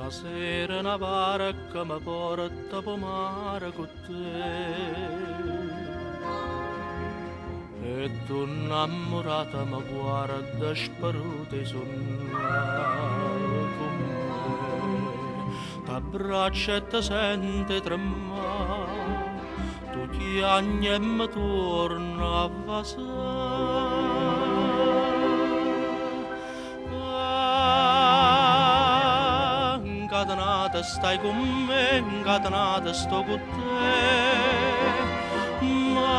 sera una barca mi porta po' mare con te. E tu innamorata mi guarda sparuta e con me. T'abbraccia e ti sente tremare, tu chiagni e mi torna a vasare. Incatenata stai con me, incatenata sto con te, ma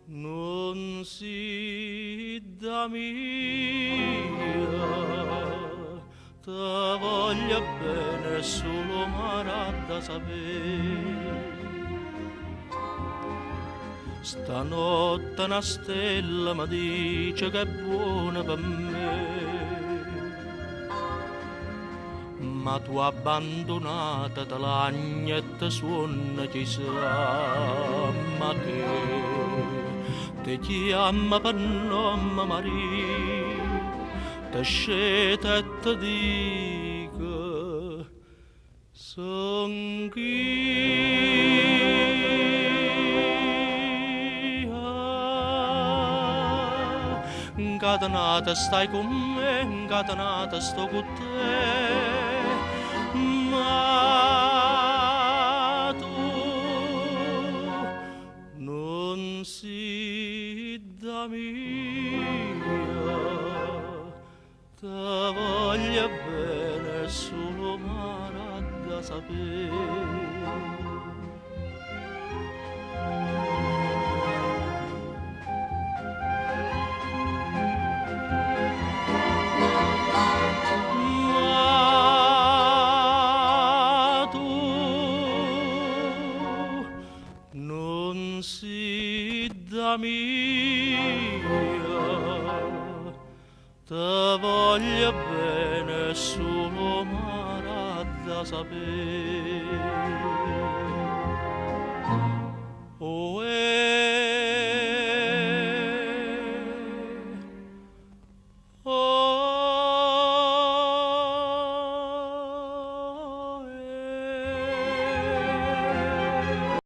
non si da mia, te voglio bene solo marà da sapere. Stanotte una stella mi dice che è buona per me, ma tu abbandonata te lagna e te suona chissà, ma che ti chiama per nome Maria, te sceta e te dica son incatenata stai con me, incatenata sto con te, ma tu non si da mia, te voglio bene solo marà da sapere. Non si da mia, te voglio bene solo marà da sapere. Oh,